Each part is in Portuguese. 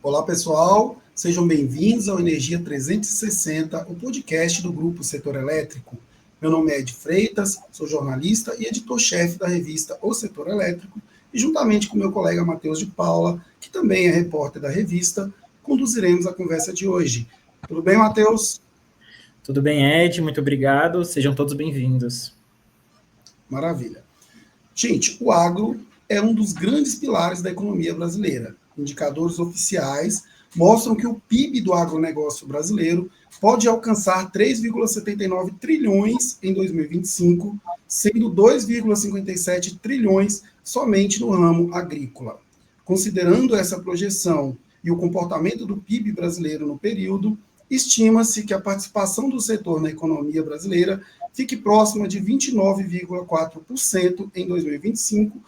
Olá, pessoal. Sejam bem-vindos ao Energia 360, o podcast do Grupo Setor Elétrico. Meu nome é Ed Freitas, sou jornalista e editor-chefe da revista O Setor Elétrico, e juntamente com meu colega Matheus de Paula, que também é repórter da revista, conduziremos a conversa de hoje. Tudo bem, Matheus? Tudo bem, Ed, muito obrigado. Sejam todos bem-vindos. Maravilha. Gente, o agro é um dos grandes pilares da economia brasileira. Indicadores oficiais mostram que o PIB do agronegócio brasileiro pode alcançar 3,79 trilhões em 2025, sendo 2,57 trilhões somente no ramo agrícola. Considerando essa projeção e o comportamento do PIB brasileiro no período, estima-se que a participação do setor na economia brasileira fique próxima de 29,4% em 2025,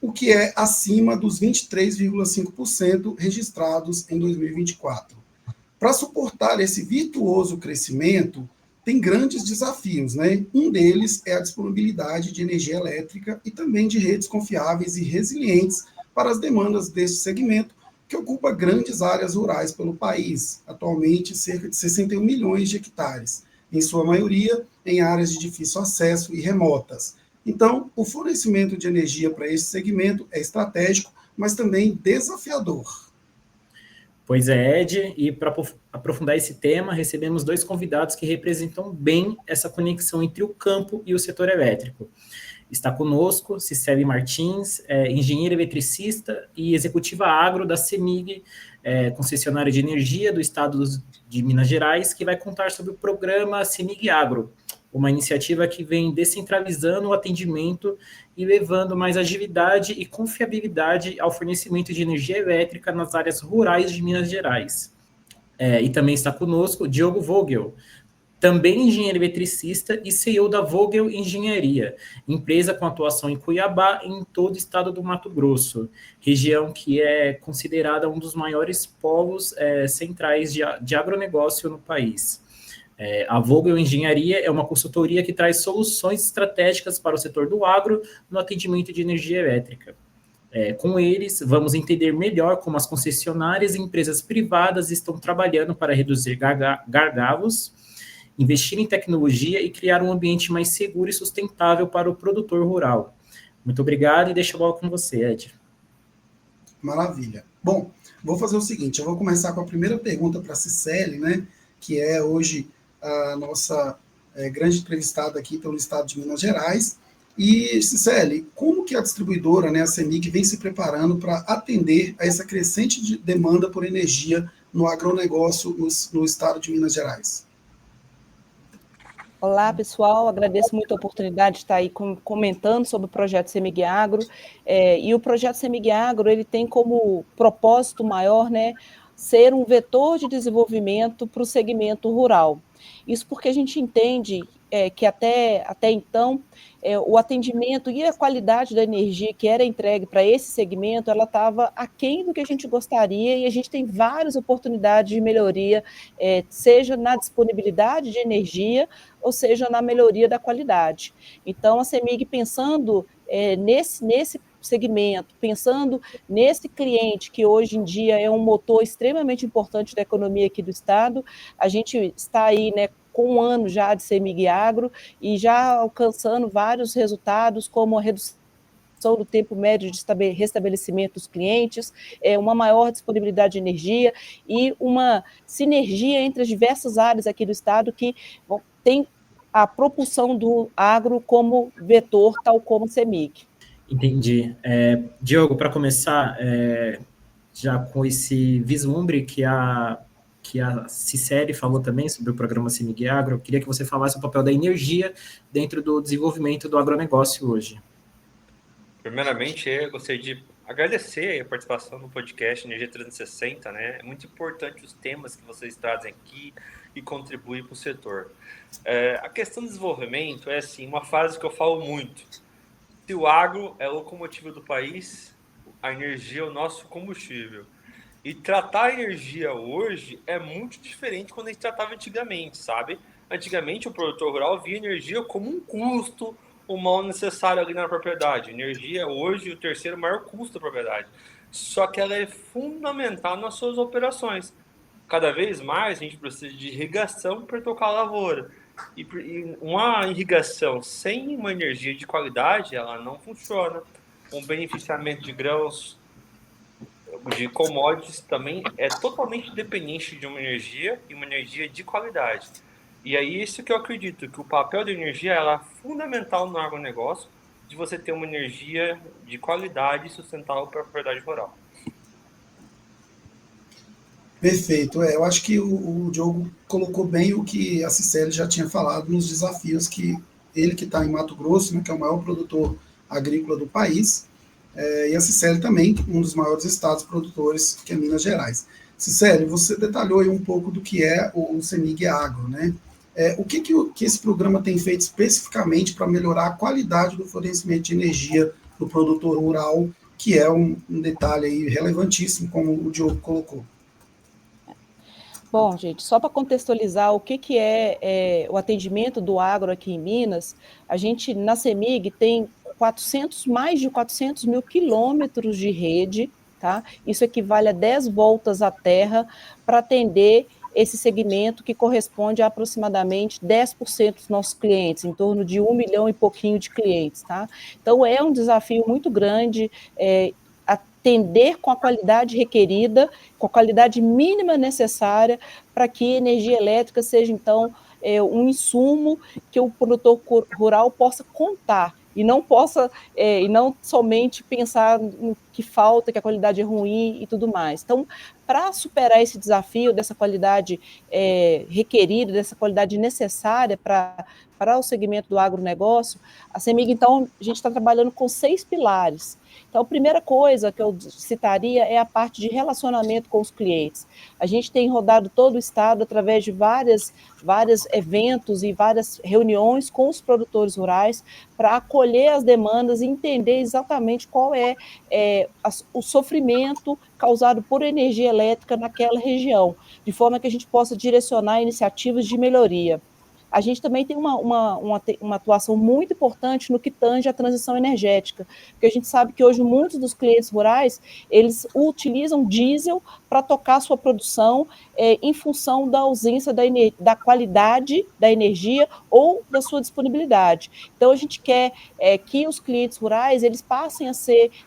o que é acima dos 23,5% registrados em 2024. Para suportar esse virtuoso crescimento, tem grandes desafios, né? Um deles é a disponibilidade de energia elétrica e também de redes confiáveis e resilientes para as demandas deste segmento, que ocupa grandes áreas rurais pelo país, atualmente cerca de 61 milhões de hectares, em sua maioria em áreas de difícil acesso e remotas. Então, o fornecimento de energia para esse segmento é estratégico, mas também desafiador. Pois é, Ed, e para aprofundar esse tema, recebemos dois convidados que representam bem essa conexão entre o campo e o setor elétrico. Está conosco Cicely Martins, engenheira eletricista e executiva agro da CEMIG, concessionária de energia do estado de Minas Gerais, que vai contar sobre o programa CEMIG Agro, uma iniciativa que vem descentralizando o atendimento e levando mais agilidade e confiabilidade ao fornecimento de energia elétrica nas áreas rurais de Minas Gerais. E também está conosco Diogo Vogel, também engenheiro eletricista e CEO da Vogel Engenharia, empresa com atuação em Cuiabá e em todo o estado do Mato Grosso, região que é considerada um dos maiores polos centrais de agronegócio no país. A Vogel Engenharia é uma consultoria que traz soluções estratégicas para o setor do agro no atendimento de energia elétrica. Com eles, vamos entender melhor como as concessionárias e empresas privadas estão trabalhando para reduzir gargalos, investir em tecnologia e criar um ambiente mais seguro e sustentável para o produtor rural. Muito obrigado e deixo a bola com você, Ed. Maravilha. Bom, vou fazer o seguinte, eu vou começar com a primeira pergunta para a Cicely, né, que é hoje a nossa grande entrevistada aqui pelo estado de Minas Gerais. E, Cicely, como que a distribuidora, né, a CEMIG, vem se preparando para atender a essa crescente demanda por energia no agronegócio no estado de Minas Gerais? Olá, pessoal. Agradeço muito a oportunidade de estar aí comentando sobre o projeto CEMIG Agro. E o projeto CEMIG Agro, ele tem como propósito maior, né, ser um vetor de desenvolvimento para o segmento rural. Isso porque a gente entende que até então o atendimento e a qualidade da energia que era entregue para esse segmento, ela estava aquém do que a gente gostaria, e a gente tem várias oportunidades de melhoria, seja na disponibilidade de energia, ou seja, na melhoria da qualidade. Então, a CEMIG, pensando nesse segmento, pensando nesse cliente que hoje em dia é um motor extremamente importante da economia aqui do estado, a gente está aí, né, com um ano já de CEMIG Agro e já alcançando vários resultados, como a redução do tempo médio de restabelecimento dos clientes, uma maior disponibilidade de energia e uma sinergia entre as diversas áreas aqui do estado que tem a propulsão do agro como vetor, tal como o CEMIG. Entendi. Diogo, para começar, já com esse vislumbre que a Cicely falou também sobre o programa CEMIG Agro, eu queria que você falasse o papel da energia dentro do desenvolvimento do agronegócio hoje. Primeiramente, eu gostaria de agradecer a participação no podcast Energia 360, né? É muito importante os temas que vocês trazem aqui e contribuem para o setor. A questão do desenvolvimento é, assim, uma frase que eu falo muito. Se o agro é a locomotiva do país, a energia é o nosso combustível. E tratar a energia hoje é muito diferente quando a gente tratava antigamente, sabe? Antigamente, o produtor rural via energia como um custo, o mal necessário ali na propriedade. Energia hoje é o terceiro maior custo da propriedade. só que ela é fundamental nas suas operações. Cada vez mais a gente precisa de irrigação para tocar a lavoura. E uma irrigação sem uma energia de qualidade, ela não funciona. Um beneficiamento de grãos, de commodities, também é totalmente dependente de uma energia e uma energia de qualidade. E é isso que eu acredito, que o papel da energia ela é fundamental no agronegócio, de você ter uma energia de qualidade e sustentável para a propriedade rural. Perfeito. Eu acho que o Diogo colocou bem o que a Cicely já tinha falado nos desafios que ele que está em Mato Grosso, né, que é o maior produtor agrícola do país, e a Cicely também, um dos maiores estados produtores, que é Minas Gerais. Cicely, você detalhou aí um pouco do que é o CEMIG Agro, né? O que esse programa tem feito especificamente para melhorar a qualidade do fornecimento de energia do produtor rural, que é um detalhe aí relevantíssimo, como o Diogo colocou. Bom, gente, só para contextualizar o que é o atendimento do agro aqui em Minas, a gente, na CEMIG, tem mais de 400 mil quilômetros de rede, tá? Isso equivale a 10 voltas à terra para atender esse segmento que corresponde a aproximadamente 10% dos nossos clientes, em torno de 1 milhão e pouquinho de clientes, tá? Então, é um desafio muito grande, atender com a qualidade requerida, com a qualidade mínima necessária para que a energia elétrica seja, então, um insumo que o produtor rural possa contar e não possa, e não somente pensar no que falta, que a qualidade é ruim e tudo mais. Então, para superar esse desafio dessa qualidade requerida, dessa qualidade necessária para o segmento do agronegócio, a CEMIG, então, a gente está trabalhando com 6 pilares. Então, a primeira coisa que eu citaria é a parte de relacionamento com os clientes. A gente tem rodado todo o estado através de vários eventos e várias reuniões com os produtores rurais para acolher as demandas e entender exatamente qual é o sofrimento causado por energia elétrica naquela região, de forma que a gente possa direcionar iniciativas de melhoria. A gente também tem uma atuação muito importante no que tange a transição energética, porque a gente sabe que hoje muitos dos clientes rurais, eles utilizam diesel para tocar sua produção em função da ausência da qualidade da energia ou da sua disponibilidade. Então, a gente quer que os clientes rurais, eles passem a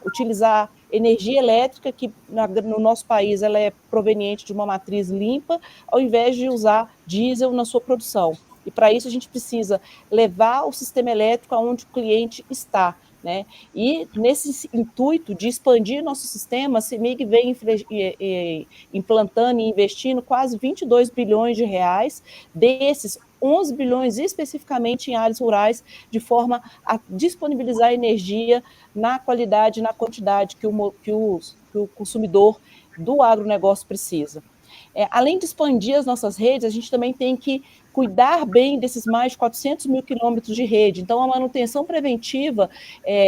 utilizar energia elétrica, que no nosso país ela é proveniente de uma matriz limpa, ao invés de usar diesel na sua produção. E para isso a gente precisa levar o sistema elétrico aonde o cliente está, né? E nesse intuito de expandir nosso sistema, a CEMIG vem implantando e investindo quase 22 bilhões de reais, desses 11 bilhões especificamente em áreas rurais, de forma a disponibilizar energia na qualidade e na quantidade que o consumidor do agronegócio precisa. Além de expandir as nossas redes, a gente também tem que cuidar bem desses mais de 400 mil quilômetros de rede. Então, a manutenção preventiva,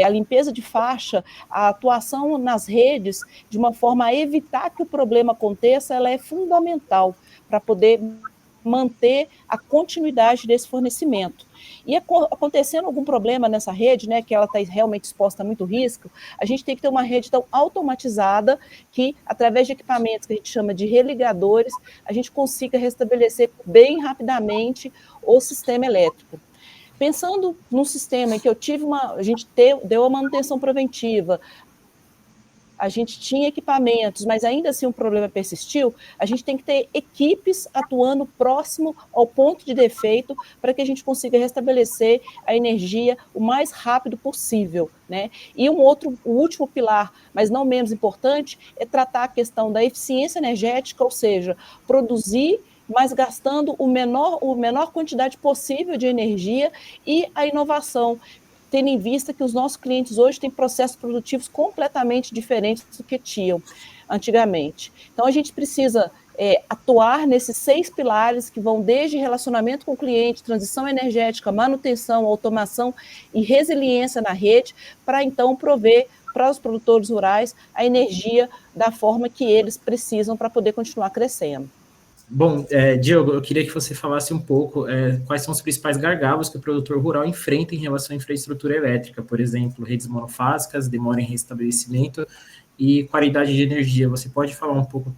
a limpeza de faixa, a atuação nas redes, de uma forma a evitar que o problema aconteça, ela é fundamental para poder manter a continuidade desse fornecimento. E acontecendo algum problema nessa rede, né, que ela está realmente exposta a muito risco, a gente tem que ter uma rede tão automatizada que, através de equipamentos que a gente chama de religadores, a gente consiga restabelecer bem rapidamente o sistema elétrico. Pensando num sistema em que a gente deu a manutenção preventiva, a gente tinha equipamentos, mas ainda assim um problema persistiu, a gente tem que ter equipes atuando próximo ao ponto de defeito para que a gente consiga restabelecer a energia o mais rápido possível, né? E o último pilar, mas não menos importante, é tratar a questão da eficiência energética, ou seja, produzir mas gastando a menor quantidade possível de energia, e a inovação, tendo em vista que os nossos clientes hoje têm processos produtivos completamente diferentes do que tinham antigamente. Então, a gente precisa atuar nesses 6 pilares que vão desde relacionamento com o cliente, transição energética, manutenção, automação e resiliência na rede, para então prover para os produtores rurais a energia da forma que eles precisam para poder continuar crescendo. Bom, Diogo, eu queria que você falasse um pouco quais são os principais gargalos que o produtor rural enfrenta em relação à infraestrutura elétrica, por exemplo, redes monofásicas, demora em restabelecimento e qualidade de energia. Você pode falar um pouco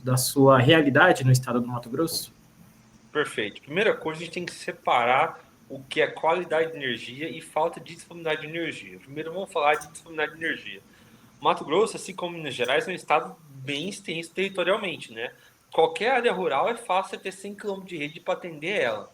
da sua realidade no estado do Mato Grosso? Perfeito. Primeira coisa, a gente tem que separar o que é qualidade de energia e falta de disponibilidade de energia. Primeiro, vamos falar de disponibilidade de energia. Mato Grosso, assim como Minas Gerais, é um estado bem extenso territorialmente, né? Qualquer área rural é fácil ter 100 km de rede para atender ela.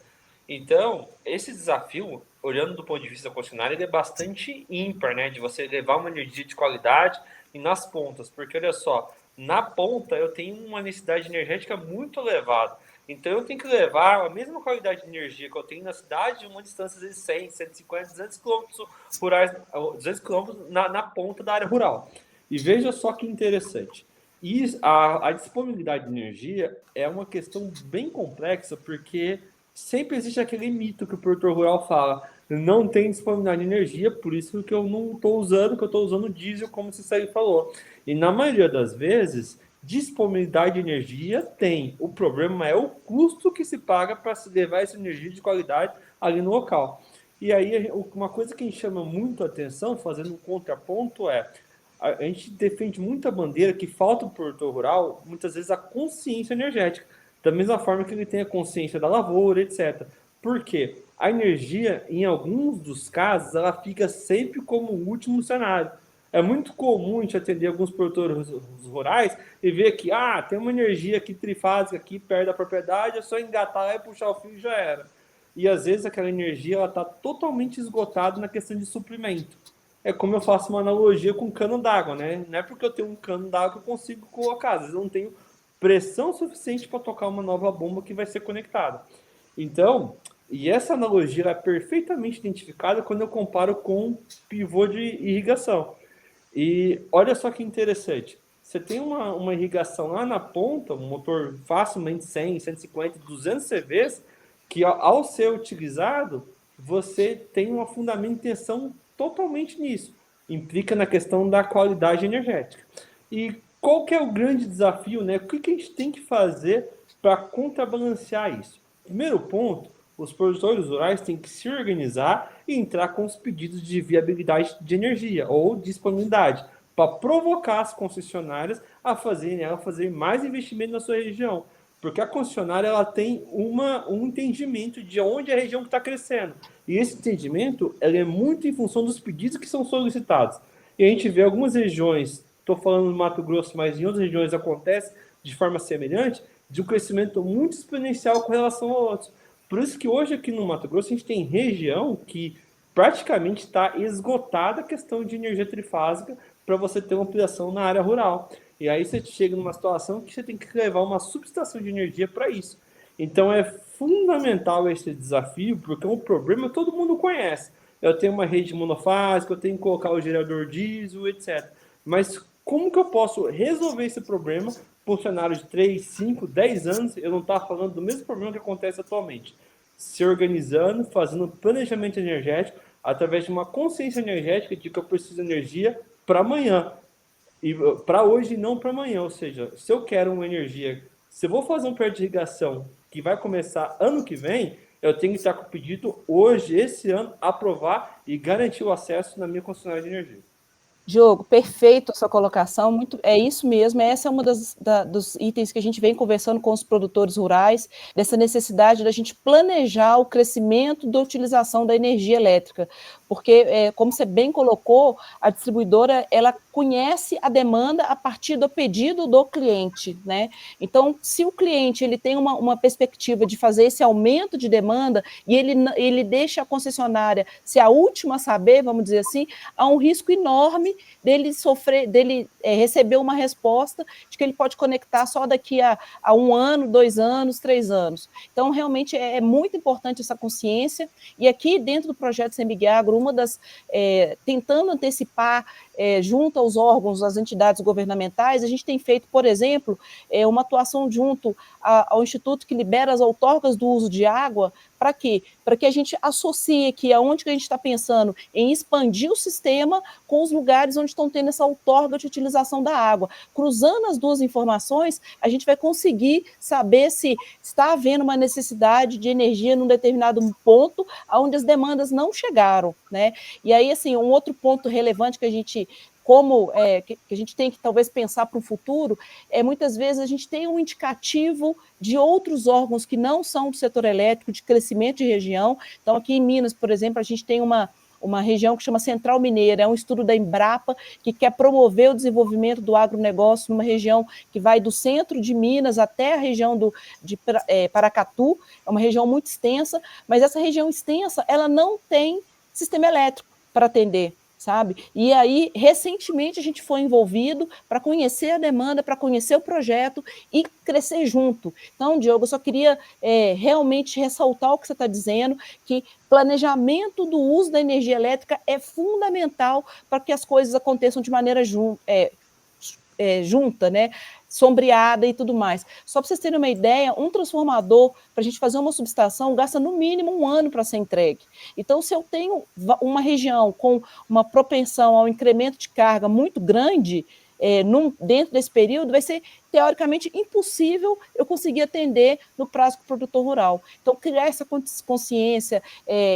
Então, esse desafio, olhando do ponto de vista concessionário, ele é bastante ímpar, né? De você levar uma energia de qualidade e nas pontas. Porque, olha só, na ponta eu tenho uma necessidade energética muito elevada. Então, eu tenho que levar a mesma qualidade de energia que eu tenho na cidade, uma distância de 100, 150, 200 quilômetros rurais, 200 quilômetros na ponta da área rural. E veja só que interessante. E a disponibilidade de energia é uma questão bem complexa, porque sempre existe aquele mito que o produtor rural fala, não tem disponibilidade de energia, por isso que eu não estou usando, que eu estou usando diesel, como você aí falou. E na maioria das vezes, disponibilidade de energia tem. O problema é o custo que se paga para se levar essa energia de qualidade ali no local. E aí, uma coisa que a gente chama muito a atenção, fazendo um contraponto, é a gente defende muita bandeira que falta para o produtor rural, muitas vezes, a consciência energética. Da mesma forma que ele tem a consciência da lavoura, etc. Por quê? A energia, em alguns dos casos, ela fica sempre como o último cenário. É muito comum a gente atender alguns produtores rurais e ver que tem uma energia aqui trifásica aqui perto da propriedade, é só engatar lá e puxar o fio e já era. E às vezes aquela energia está totalmente esgotada na questão de suprimento. É como eu faço uma analogia com cano d'água, né? Não é porque eu tenho um cano d'água que eu consigo colocar, às vezes eu não tenho pressão suficiente para tocar uma nova bomba que vai ser conectada. Então, e essa analogia é perfeitamente identificada quando eu comparo com pivô de irrigação. E olha só que interessante, você tem uma irrigação lá na ponta, um motor facilmente 100, 150, 200 CVs, que ao ser utilizado, você tem uma fundamentação totalmente nisso. Implica na questão da qualidade energética. E qual que é o grande desafio, né? O que a gente tem que fazer para contrabalancear isso? Primeiro ponto, os produtores rurais têm que se organizar e entrar com os pedidos de viabilidade de energia ou disponibilidade, para provocar as concessionárias a fazer mais investimento na sua região. Porque a concessionária ela tem um entendimento de onde é a região que está crescendo. E esse entendimento ela é muito em função dos pedidos que são solicitados. E a gente vê algumas regiões, estou falando do Mato Grosso, mas em outras regiões acontece de forma semelhante, de um crescimento muito exponencial com relação a outros. Por isso que hoje aqui no Mato Grosso a gente tem região que praticamente está esgotada a questão de energia trifásica para você ter uma ampliação na área rural. E aí você chega numa situação que você tem que levar uma subestação de energia para isso. Então é fundamental esse desafio, porque o problema todo mundo conhece. Eu tenho uma rede monofásica, eu tenho que colocar o gerador diesel, etc. Mas como que eu posso resolver esse problema por um cenário de 3, 5, 10 anos? Eu não estou falando do mesmo problema que acontece atualmente. Se organizando, fazendo planejamento energético, através de uma consciência energética de que eu preciso de energia para amanhã. E para hoje, não para amanhã. Ou seja, se eu quero uma energia, se eu vou fazer um projeto de irrigação que vai começar ano que vem, eu tenho que estar com o pedido hoje, esse ano, aprovar e garantir o acesso na minha concessionária de energia. Diogo, perfeito a sua colocação, é isso mesmo, essa é uma dos itens que a gente vem conversando com os produtores rurais, dessa necessidade da gente planejar o crescimento da utilização da energia elétrica, porque, como você bem colocou, a distribuidora, ela conhece a demanda a partir do pedido do cliente, né? Então, se o cliente ele tem uma perspectiva de fazer esse aumento de demanda e ele deixa a concessionária ser a última a saber, vamos dizer assim, há um risco enorme dele receber uma resposta de que ele pode conectar só daqui a 1 ano, 2 anos, 3 anos. Então, realmente, é muito importante essa consciência, e aqui dentro do projeto CEMIG Agro, tentando antecipar junto aos órgãos, às entidades governamentais, a gente tem feito, por exemplo, uma atuação junto ao Instituto que libera as outorgas do uso de água. Para quê? Para que a gente associe aqui aonde que a gente está pensando em expandir o sistema com os lugares onde estão tendo essa outorga de utilização da água. Cruzando as duas informações, a gente vai conseguir saber se está havendo uma necessidade de energia num determinado ponto onde as demandas não chegaram, né? E aí, assim, um outro ponto relevante que a gente como que a gente tem que talvez pensar para o futuro, muitas vezes a gente tem um indicativo de outros órgãos que não são do setor elétrico, de crescimento de região. Então, aqui em Minas, por exemplo, a gente tem uma região que chama Central Mineira, é um estudo da Embrapa que quer promover o desenvolvimento do agronegócio numa região que vai do centro de Minas até a região de Paracatu, é uma região muito extensa, mas essa região extensa, ela não tem sistema elétrico para atender, sabe? E aí, recentemente, a gente foi envolvido para conhecer a demanda, para conhecer o projeto e crescer junto. Então, Diogo, eu só queria realmente ressaltar o que você está dizendo, que planejamento do uso da energia elétrica é fundamental para que as coisas aconteçam de maneira junta, né? Sombreada e tudo mais. Só para vocês terem uma ideia, um transformador, para a gente fazer uma subestação, gasta no mínimo 1 ano para ser entregue. Então, se eu tenho uma região com uma propensão ao incremento de carga muito grande, dentro desse período, vai ser, teoricamente, impossível eu conseguir atender no prazo do produtor rural. Então, criar essa consciência,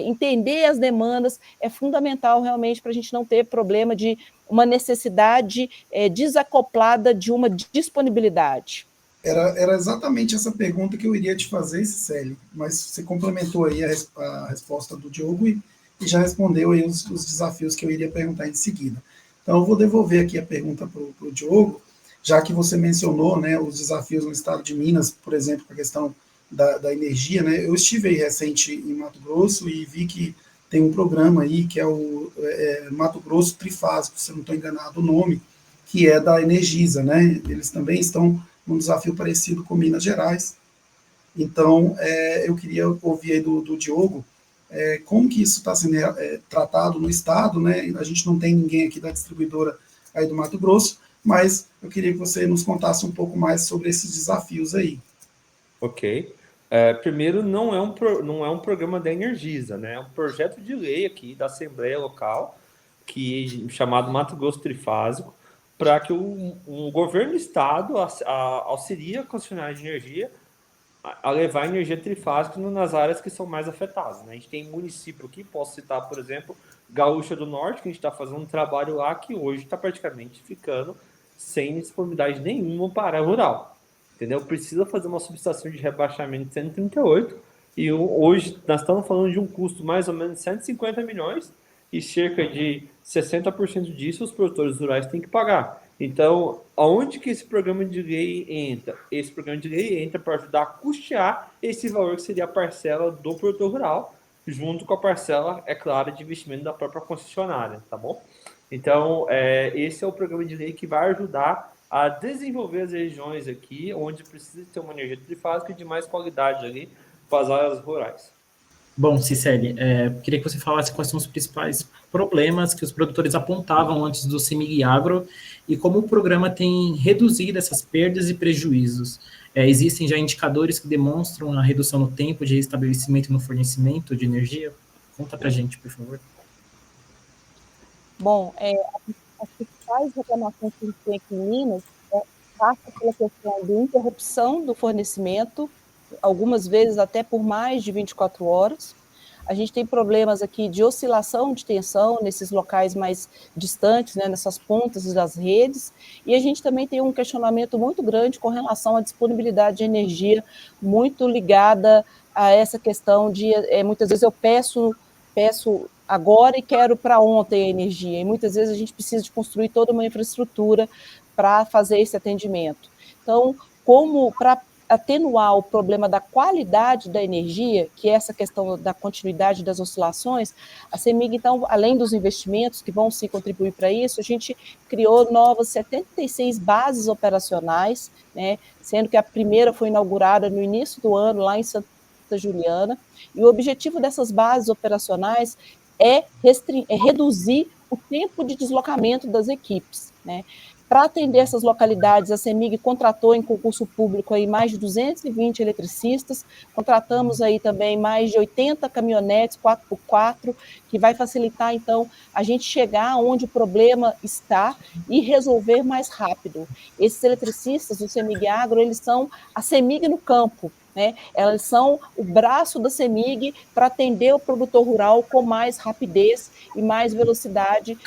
entender as demandas, é fundamental, realmente, para a gente não ter problema de uma necessidade desacoplada de uma disponibilidade. Era exatamente essa pergunta que eu iria te fazer, Cicely, mas você complementou aí a resposta do Diogo e já respondeu aí os desafios que eu iria perguntar em seguida. Então, eu vou devolver aqui a pergunta para o Diogo, já que você mencionou, né, os desafios no estado de Minas, por exemplo, com a questão da energia, né? Eu estive aí recente em Mato Grosso e vi que tem um programa aí que é o Mato Grosso Trifásico, se eu não estou enganado o nome, que é da Energisa, né? Eles também estão num desafio parecido com Minas Gerais. Então, eu queria ouvir aí do Diogo como que isso está sendo tratado no estado, né? A gente não tem ninguém aqui da distribuidora aí do Mato Grosso, mas eu queria que você nos contasse um pouco mais sobre esses desafios aí. Ok. Primeiro, não é um programa da Energisa, né? É um projeto de lei aqui da Assembleia Local, chamado Mato Grosso Trifásico, para que o governo do estado auxilie a concessionária de energia a levar energia trifásica nas áreas que são mais afetadas, né? A gente tem município aqui, posso citar, por exemplo, Gaúcha do Norte, que a gente está fazendo um trabalho lá que hoje está praticamente ficando sem disponibilidade nenhuma para a rural. Entendeu? Precisa fazer uma subestação de rebaixamento de 138 e hoje nós estamos falando de um custo mais ou menos de 150 milhões e cerca de 60% disso os produtores rurais têm que pagar. Então, aonde que esse programa de lei entra? Esse programa de lei entra para ajudar a custear esse valor que seria a parcela do produtor rural, junto com a parcela, é claro, de investimento da própria concessionária, tá bom? Então, esse é o programa de lei que vai ajudar a desenvolver as regiões aqui, onde precisa ter uma energia trifásica de mais qualidade ali para as áreas rurais. Bom, Cicely, queria que você falasse quais são os principais problemas que os produtores apontavam antes do CEMIG Agro e como o programa tem reduzido essas perdas e prejuízos. Existem já indicadores que demonstram a redução no tempo de restabelecimento no fornecimento de energia? Conta para a gente, por favor. Bom, as principais reclamações que a gente tem aqui em Minas passa pela questão de interrupção do fornecimento, algumas vezes até por mais de 24 horas. A gente tem problemas aqui de oscilação de tensão nesses locais mais distantes, né, nessas pontas das redes, e a gente também tem um questionamento muito grande com relação à disponibilidade de energia, muito ligada a essa questão de, muitas vezes eu peço agora e quero para ontem a energia, e muitas vezes a gente precisa de construir toda uma infraestrutura para fazer esse atendimento. Então, como para atenuar o problema da qualidade da energia, que é essa questão da continuidade das oscilações, a CEMIG, então, além dos investimentos que vão se contribuir para isso, a gente criou novas 76 bases operacionais, né, sendo que a primeira foi inaugurada no início do ano, lá em Santa Juliana, e o objetivo dessas bases operacionais é reduzir o tempo de deslocamento das equipes, né? Para atender essas localidades, a CEMIG contratou em concurso público aí mais de 220 eletricistas, contratamos aí também mais de 80 caminhonetes 4x4, que vai facilitar, então, a gente chegar onde o problema está e resolver mais rápido. Esses eletricistas do CEMIG Agro, eles são a CEMIG no campo, né? Elas são o braço da CEMIG para atender o produtor rural com mais rapidez e mais velocidade,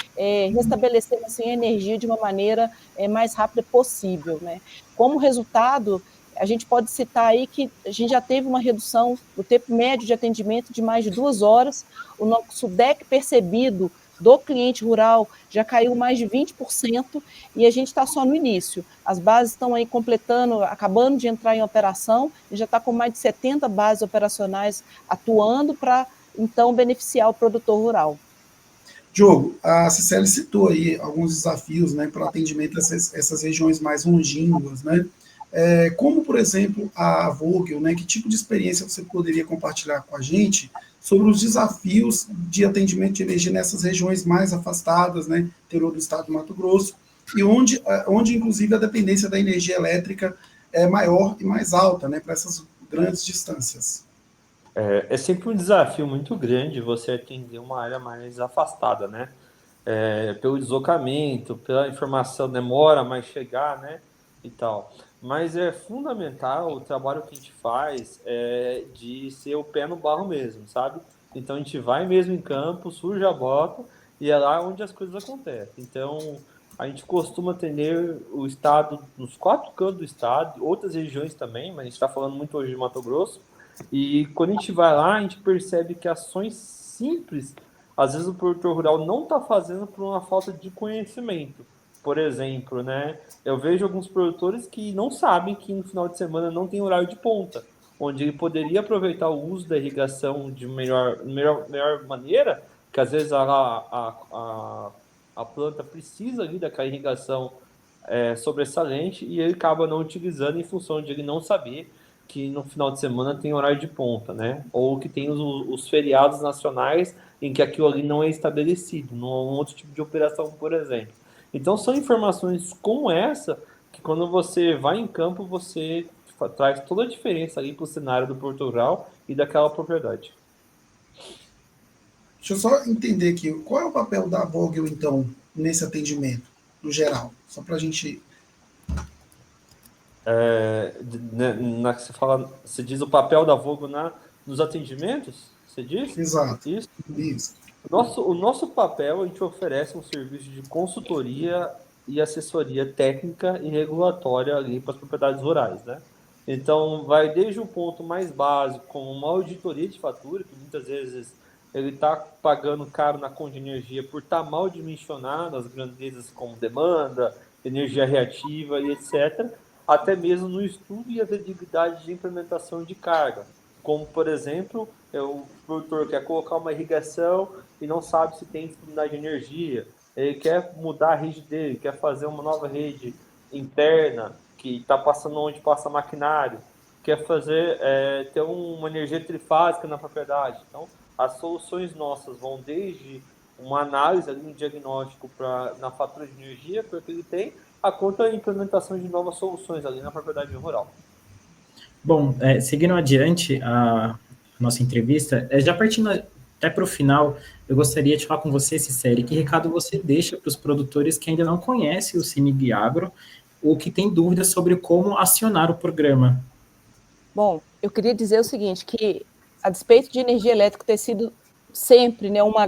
restabelecendo assim, a energia de uma maneira mais rápida possível, né? Como resultado, a gente pode citar aí que a gente já teve uma redução do tempo médio de atendimento de mais de 2 horas, o nosso DEC percebido do cliente rural já caiu mais de 20%, e a gente está só no início. As bases estão aí completando, acabando de entrar em operação, e já está com mais de 70 bases operacionais atuando para, então, beneficiar o produtor rural. Diogo, a Cicely citou aí alguns desafios, né, para atendimento a essas regiões mais longínquas, né? Como, por exemplo, a Vogel, né, que tipo de experiência você poderia compartilhar com a gente sobre os desafios de atendimento de energia nessas regiões mais afastadas, né, interior do estado do Mato Grosso, e onde inclusive, a dependência da energia elétrica é maior e mais alta, né, para essas grandes distâncias? É sempre um desafio muito grande você atender uma área mais afastada, né? Pelo deslocamento, pela informação, demora mais chegar, né? E tal. Mas é fundamental o trabalho que a gente faz de ser o pé no barro mesmo, sabe? Então a gente vai mesmo em campo, suja a bota e é lá onde as coisas acontecem. Então a gente costuma atender o estado, nos 4 cantos do estado, outras regiões também, mas a gente está falando muito hoje de Mato Grosso. E quando a gente vai lá, a gente percebe que ações simples, às vezes o produtor rural não está fazendo por uma falta de conhecimento. Por exemplo, né, eu vejo alguns produtores que não sabem que no final de semana não tem horário de ponta, onde ele poderia aproveitar o uso da irrigação de melhor maneira, que às vezes a planta precisa ali daquela irrigação sobressalente e ele acaba não utilizando em função de ele não saber que no final de semana tem horário de ponta, né? Ou que tem os feriados nacionais em que aquilo ali não é estabelecido, num outro tipo de operação, por exemplo. Então, são informações como essa que, quando você vai em campo, você traz toda a diferença ali para o cenário do produtor rural e daquela propriedade. Deixa eu só entender aqui, qual é o papel da Vogel, então, nesse atendimento, no geral? Só para a gente... Você fala, você diz o papel da Vogel nos atendimentos? Você diz? Exato. Isso. Isso. O nosso papel, a gente oferece um serviço de consultoria e assessoria técnica e regulatória ali para as propriedades rurais, né? Então, vai desde o ponto mais básico, como uma auditoria de fatura, que muitas vezes ele está pagando caro na conta de energia por estar mal dimensionado as grandezas como demanda, energia reativa e etc., até mesmo no estudo e a credibilidade de implementação de carga, como, por exemplo, o produtor quer colocar uma irrigação e não sabe se tem disponibilidade de energia, ele quer mudar a rede dele, quer fazer uma nova rede interna que está passando onde passa maquinário, quer fazer ter uma energia trifásica na propriedade. Então, as soluções nossas vão desde uma análise, ali, um diagnóstico na fatura de energia para que ele tem, a conta a implementação de novas soluções ali na propriedade rural. Bom, seguindo adiante a nossa entrevista, já partindo até para o final, eu gostaria de falar com você, Cicely, que recado você deixa para os produtores que ainda não conhecem o CEMIG Agro ou que têm dúvidas sobre como acionar o programa? Bom, eu queria dizer o seguinte, que a despeito de energia elétrica ter sido sempre, né, uma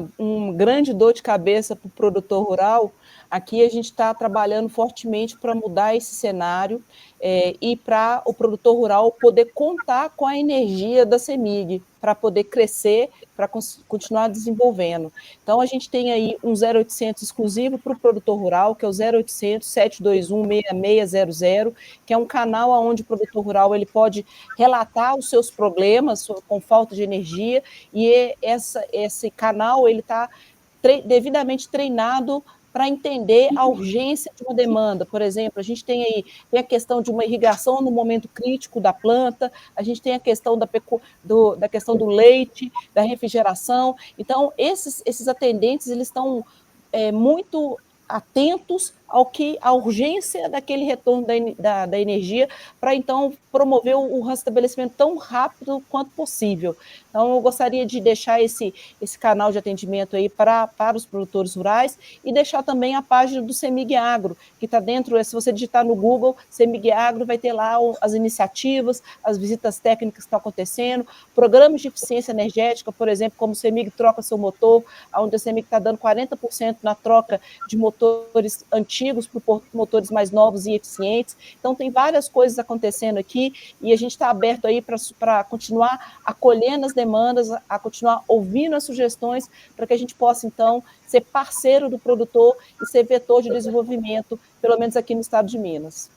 grande dor de cabeça para o produtor rural, aqui a gente está trabalhando fortemente para mudar esse cenário e para o produtor rural poder contar com a energia da CEMIG para poder crescer, para continuar desenvolvendo. Então, a gente tem aí um 0800 exclusivo para o produtor rural, que é o 0800 721 6600, que é um canal onde o produtor rural ele pode relatar os seus problemas com falta de energia, e esse canal ele está devidamente treinado para entender a urgência de uma demanda. Por exemplo, a gente tem a questão de uma irrigação no momento crítico da planta, a gente tem a questão da questão do leite, da refrigeração. Então, esses atendentes eles estão muito atentos à urgência daquele retorno da energia, para então promover o restabelecimento tão rápido quanto possível. Então, eu gostaria de deixar esse canal de atendimento aí para os produtores rurais e deixar também a página do CEMIG Agro, que está dentro, se você digitar no Google, CEMIG Agro, vai ter lá as iniciativas, as visitas técnicas que estão acontecendo, programas de eficiência energética, por exemplo, como o CEMIG Troca Seu Motor, onde a CEMIG está dando 40% na troca de motores antigos por motores mais novos e eficientes. Então, tem várias coisas acontecendo aqui e a gente está aberto aí para continuar acolhendo as demandas, a continuar ouvindo as sugestões, para que a gente possa, então, ser parceiro do produtor e ser vetor de desenvolvimento, pelo menos aqui no estado de Minas.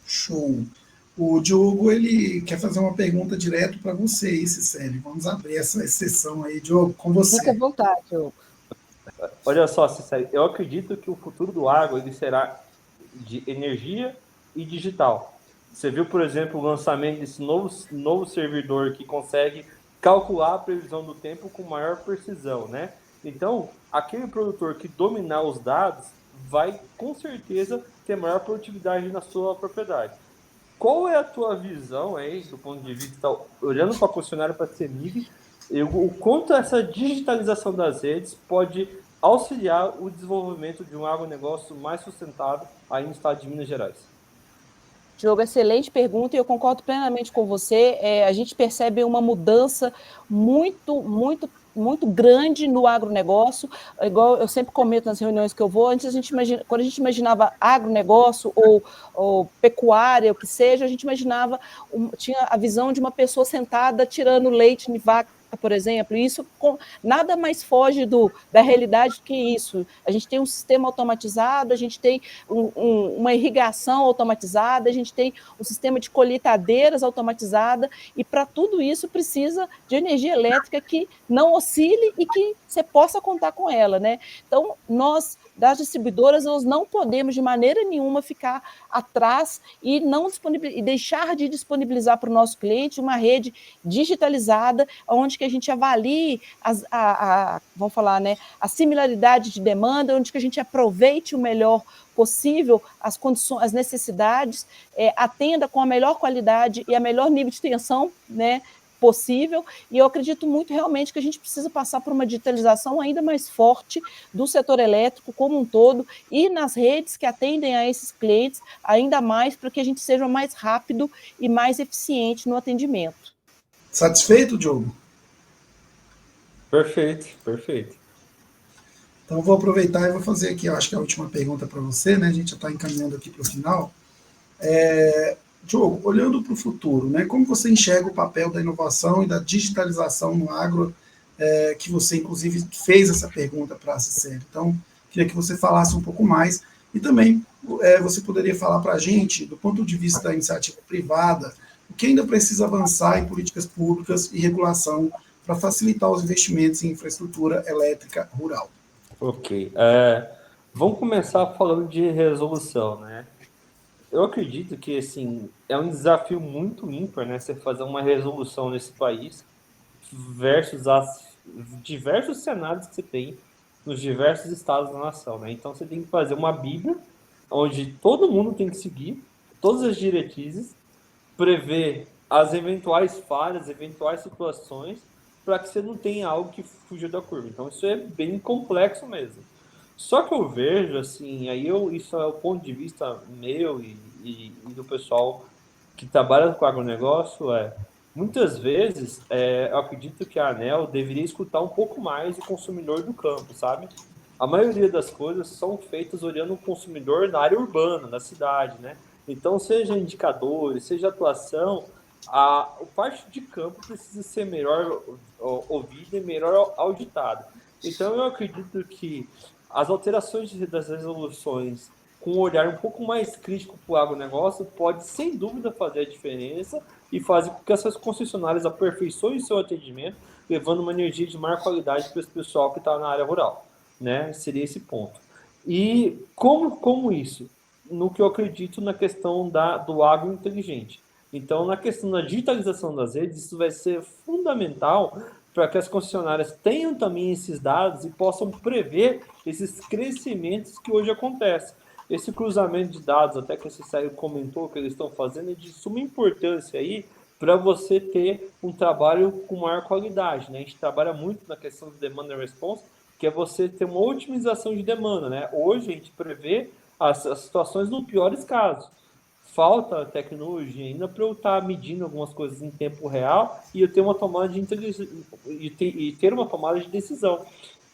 Show. O Diogo, ele quer fazer uma pergunta direto para você, Cicely. Vamos abrir essa sessão aí, Diogo, com você. Fique à vontade, Diogo. Olha só, Cicely, eu acredito que o futuro do agro ele será de energia e digital. Você viu, por exemplo, o lançamento desse novo servidor que consegue calcular a previsão do tempo com maior precisão, né? Então, aquele produtor que dominar os dados vai, com certeza, ter maior produtividade na sua propriedade. Qual é a tua visão aí, do ponto de vista, olhando para a concessionária, para a CEMIG, o quanto essa digitalização das redes pode auxiliar o desenvolvimento de um agronegócio mais sustentável aí no estado de Minas Gerais? Diogo, excelente pergunta e eu concordo plenamente com você. A gente percebe uma mudança muito grande no agronegócio, igual eu sempre comento nas reuniões que eu vou, quando a gente imaginava agronegócio ou pecuária, o que seja, a gente imaginava, tinha a visão de uma pessoa sentada tirando leite de vaca, por exemplo, e isso nada mais foge da realidade do que isso. A gente tem um sistema automatizado, a gente tem uma irrigação automatizada, a gente tem um sistema de colheitadeiras automatizada, e para tudo isso precisa de energia elétrica que não oscile e que você possa contar com ela, né? Então, nós, das distribuidoras, nós não podemos de maneira nenhuma ficar atrás e deixar de disponibilizar para o nosso cliente uma rede digitalizada, onde que a gente avalie vamos falar, né, a similaridade de demanda, onde que a gente aproveite o melhor possível as condições, as necessidades, atenda com a melhor qualidade e a melhor nível de tensão, né, possível, e eu acredito muito realmente que a gente precisa passar por uma digitalização ainda mais forte do setor elétrico como um todo e nas redes que atendem a esses clientes ainda mais, para que a gente seja mais rápido e mais eficiente no atendimento. Satisfeito, Diogo? Perfeito. Então, vou aproveitar e vou fazer aqui, eu acho que é a última pergunta para você, né? A gente já está encaminhando aqui para o final. Diogo, olhando para o futuro, né? Como você enxerga o papel da inovação e da digitalização no agro, que você, inclusive, fez essa pergunta para a Cicely. Então, queria que você falasse um pouco mais. E também, você poderia falar para a gente, do ponto de vista da iniciativa privada, o que ainda precisa avançar em políticas públicas e regulação para facilitar os investimentos em infraestrutura elétrica rural. Ok. Vamos começar falando de resolução, né? Eu acredito que, assim, é um desafio muito ímpar, né? Você fazer uma resolução nesse país versus diversos cenários que você tem nos diversos estados da nação, né? Então, você tem que fazer uma bíblia onde todo mundo tem que seguir todas as diretrizes, prever as eventuais falhas, eventuais situações, para que você não tenha algo que fuja da curva. Então, isso é bem complexo mesmo. Só que eu vejo, assim, isso é o ponto de vista meu e do pessoal que trabalha com agronegócio, muitas vezes, eu acredito que a ANEEL deveria escutar um pouco mais o consumidor do campo, sabe? A maioria das coisas são feitas olhando o consumidor na área urbana, na cidade, né? Então, seja indicadores, seja atuação, a parte de campo precisa ser melhor ouvida e melhor auditada. Então, eu acredito que as alterações das resoluções com um olhar um pouco mais crítico para o agronegócio pode, sem dúvida, fazer a diferença e fazer com que essas concessionárias aperfeiçoem seu atendimento, levando uma energia de maior qualidade para esse pessoal que está na área rural, né? Seria esse ponto. E como isso? No que eu acredito na questão do agro inteligente. Então, na questão da digitalização das redes, isso vai ser fundamental para que as concessionárias tenham também esses dados e possam prever esses crescimentos que hoje acontecem. esse cruzamento de dados, até que esse Sérgio comentou que eles estão fazendo, é de suma importância aí para você ter um trabalho com maior qualidade, né? A gente trabalha muito na questão do demand response, que é você ter uma otimização de demanda, né? Hoje a gente prevê as situações nos piores casos. Falta tecnologia ainda para eu estar medindo algumas coisas em tempo real e eu ter uma tomada de ter uma tomada de decisão.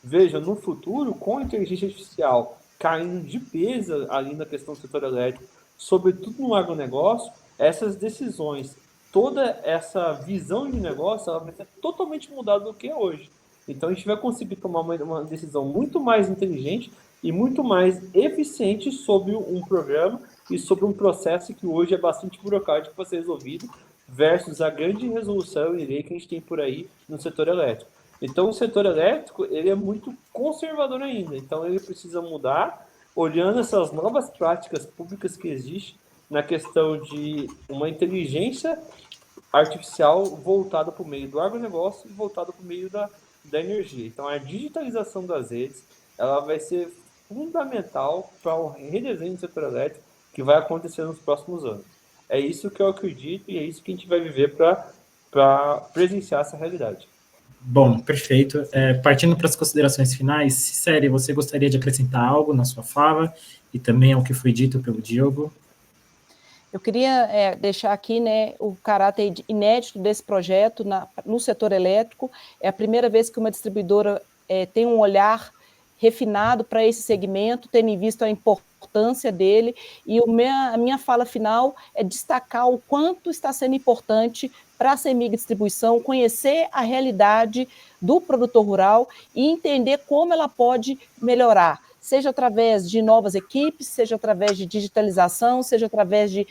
Veja, no futuro, com a inteligência artificial caindo de peso ali na questão do setor elétrico, sobretudo no agronegócio, essas decisões, toda essa visão de negócio, ela vai ser totalmente mudada do que é hoje. Então, a gente vai conseguir tomar uma decisão muito mais inteligente e muito mais eficiente sobre um programa e sobre um processo que hoje é bastante burocrático para ser resolvido, versus a grande resolução e lei que a gente tem por aí no setor elétrico. Então, o setor elétrico ele é muito conservador ainda. Então, ele precisa mudar, olhando essas novas práticas públicas que existem na questão de uma inteligência artificial voltada para o meio do agronegócio e voltada para o meio da energia. Então, a digitalização das redes ela vai ser fundamental para o redesenho do setor elétrico que vai acontecer nos próximos anos. É isso que eu acredito e é isso que a gente vai viver para presenciar essa realidade. Bom, perfeito. Partindo para as considerações finais, Cicélia, você gostaria de acrescentar algo na sua fala e também ao que foi dito pelo Diogo? Eu queria deixar aqui, né, o caráter inédito desse projeto no setor elétrico. É a primeira vez que uma distribuidora tem um olhar refinado para esse segmento, tendo em vista a importância dele, e a minha fala final é destacar o quanto está sendo importante para a CEMIG Distribuição conhecer a realidade do produtor rural e entender como ela pode melhorar, seja através de novas equipes, seja através de digitalização, seja através de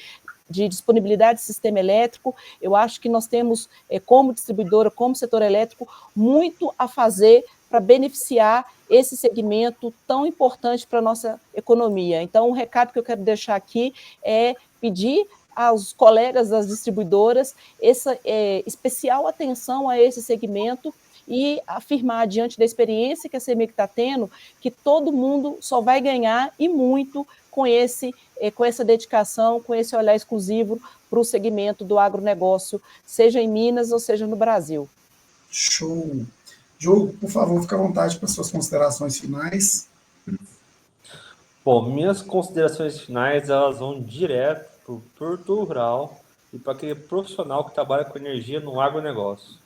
disponibilidade de sistema elétrico. Eu acho que nós temos, como distribuidora, como setor elétrico, muito a fazer para beneficiar esse segmento tão importante para a nossa economia. Então, o recado que eu quero deixar aqui é pedir aos colegas das distribuidoras essa especial atenção a esse segmento e afirmar, diante da experiência que a CEMIG está tendo, que todo mundo só vai ganhar e muito com essa dedicação, com esse olhar exclusivo para o segmento do agronegócio, seja em Minas ou seja no Brasil. Show! Diogo, por favor, fique à vontade para suas considerações finais. Bom, minhas considerações finais, elas vão direto para o produtor rural e para aquele profissional que trabalha com energia no agronegócio.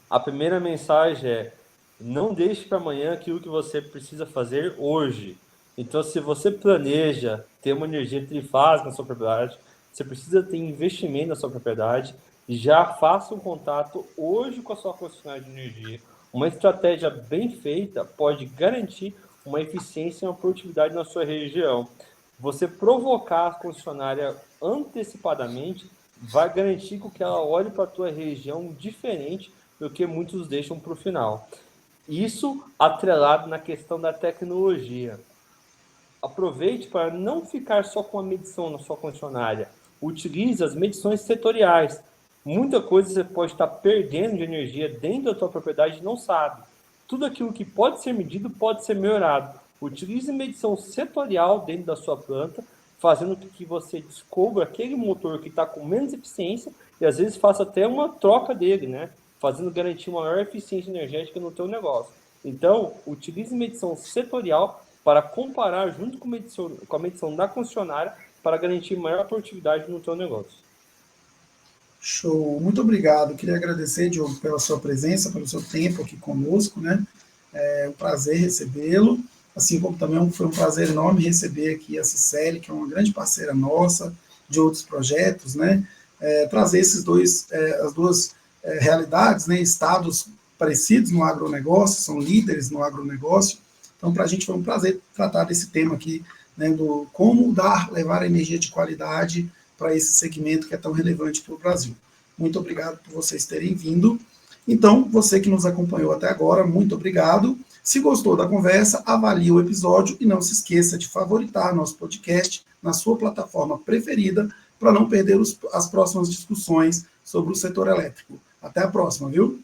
A primeira mensagem é: não deixe para amanhã aquilo que você precisa fazer hoje. Então, se você planeja ter uma energia trifásica na sua propriedade, você precisa ter investimento na sua propriedade, já faça um contato hoje com a sua concessionária de energia. Uma estratégia bem feita pode garantir uma eficiência e uma produtividade na sua região. Você provocar a concessionária antecipadamente vai garantir que ela olhe para a tua região diferente do que muitos deixam para o final. Isso atrelado na questão da tecnologia. Aproveite para não ficar só com a medição na sua concessionária. Utilize as medições setoriais. Muita coisa você pode estar perdendo de energia dentro da tua propriedade e não sabe. Tudo aquilo que pode ser medido pode ser melhorado. Utilize medição setorial dentro da sua planta, fazendo com que você descubra aquele motor que está com menos eficiência e às vezes faça até uma troca dele, né? Fazendo garantir uma maior eficiência energética no teu negócio. Então, utilize medição setorial para comparar junto com a medição da concessionária para garantir maior produtividade no teu negócio. Show, muito obrigado. Queria agradecer, Diogo, pela sua presença, pelo seu tempo aqui conosco, né? É um prazer recebê-lo, assim como também foi um prazer enorme receber aqui a Cicélia, que é uma grande parceira nossa de outros projetos, né? Trazer as duas realidades, né? Estados parecidos no agronegócio, são líderes no agronegócio. Então, para a gente foi um prazer tratar desse tema aqui, né? Do como levar energia de qualidade para esse segmento que é tão relevante para o Brasil. Muito obrigado por vocês terem vindo. Então, você que nos acompanhou até agora, muito obrigado. Se gostou da conversa, avalie o episódio e não se esqueça de favoritar nosso podcast na sua plataforma preferida para não perder as próximas discussões sobre o setor elétrico. Até a próxima, viu?